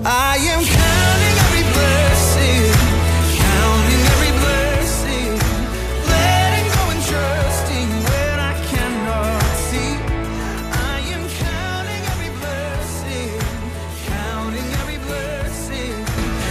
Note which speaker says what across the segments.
Speaker 1: I am counting every blessing, counting every blessing, letting go and trusting when I cannot see. I am counting every blessing, counting every blessing,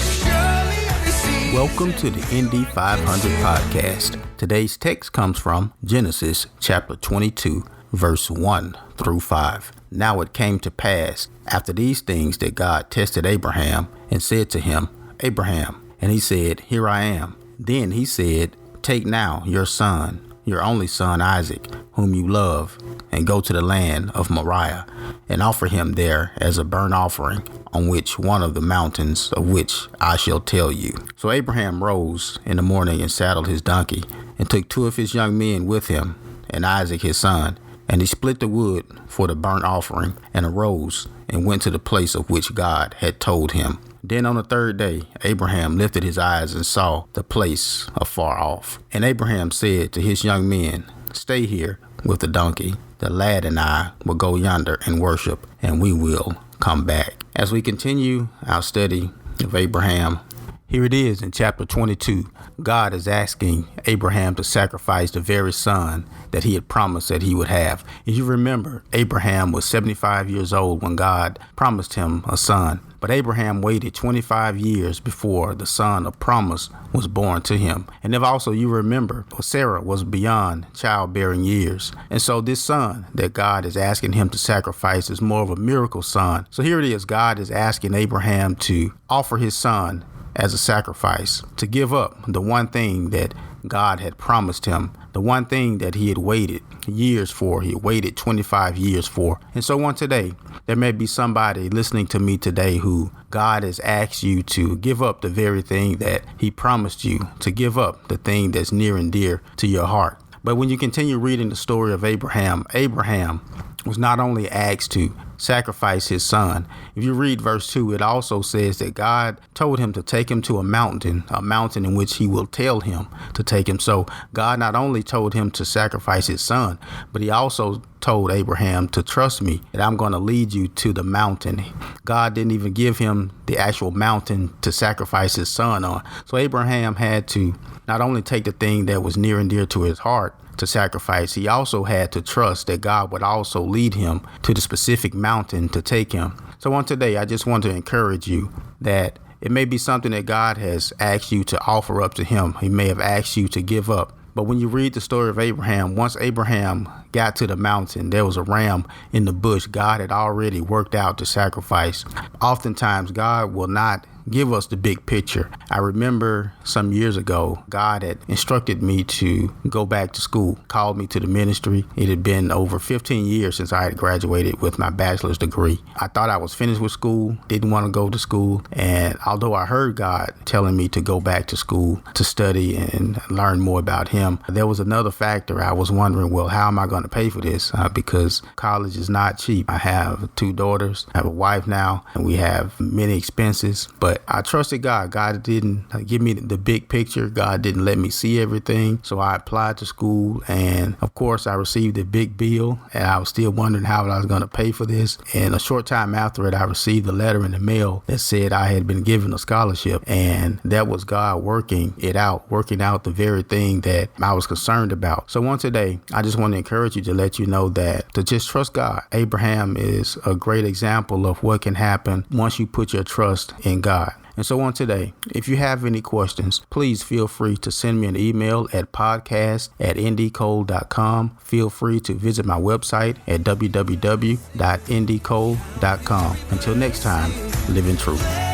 Speaker 1: surely every season.
Speaker 2: Welcome to the ND 500 podcast. Today's text comes from Genesis chapter 22, verse 1 through 5. Now it came to pass after these things that God tested Abraham and said to him, Abraham. And he said, Here I am. Then he said, Take now your son, your only son Isaac, whom you love, and go to the land of Moriah, and offer him there as a burnt offering on which one of the mountains of which I shall tell you. So Abraham rose in the morning and saddled his donkey, and took 2 of his young men with him, and Isaac his son. And he split the wood for the burnt offering, and arose and went to the place of which God had told him. Then on the 3rd day, Abraham lifted his eyes and saw the place afar off. And Abraham said to his young men, Stay here with the donkey. The lad and I will go yonder and worship, and we will come back. As we continue our study of Abraham, here it is in chapter 22. God is asking Abraham to sacrifice the very son that he had promised that he would have. If you remember, Abraham was 75 years old when God promised him a son. But Abraham waited 25 years before the son of promise was born to him. And if also you remember, Sarah was beyond childbearing years. And so this son that God is asking him to sacrifice is more of a miracle son. So here it is. God is asking Abraham to offer his son as a sacrifice, to give up the one thing that God had promised him, the one thing that he had waited years for. He waited 25 years for. And so on today, there may be somebody listening to me today who God has asked you to give up the very thing that he promised you, to give up the thing that's near and dear to your heart. But when you continue reading the story of Abraham, Abraham was not only asked to sacrifice his son. If you read verse 2, it also says that God told him to take him to a mountain in which he will tell him to take him. So God not only told him to sacrifice his son, but he also told Abraham to trust me, that I'm going to lead you to the mountain. God didn't even give him the actual mountain to sacrifice his son on. So Abraham had to not only take the thing that was near and dear to his heart to sacrifice, he also had to trust that God would also lead him to the specific mountain to take him. So on today, I just want to encourage you that it may be something that God has asked you to offer up to him. He may have asked you to give up. But when you read the story of Abraham, once Abraham got to the mountain, there was a ram in the bush. God had already worked out the sacrifice. Oftentimes, God will not give us the big picture. I remember some years ago, God had instructed me to go back to school, called me to the ministry. It had been over 15 years since I had graduated with my bachelor's degree. I thought I was finished with school, didn't want to go to school. And although I heard God telling me to go back to school to study and learn more about him, there was another factor. I was wondering, well, how am I going to pay for this? Because college is not cheap. I have 2 daughters, I have a wife now, and we have many expenses. But I trusted God. God didn't give me the big picture. God didn't let me see everything. So I applied to school, and of course I received a big bill, and I was still wondering how I was going to pay for this. And a short time after it, I received a letter in the mail that said I had been given a scholarship, and that was God working out the very thing that I was concerned about. So on today, I just want to encourage you to let you know that to just trust God. Abraham is a great example of what can happen once you put your trust in God. And so on today, if you have any questions, please feel free to send me an email at podcast@ndcole.com. Feel free to visit my website at www.ndcole.com. Until next time, live in truth.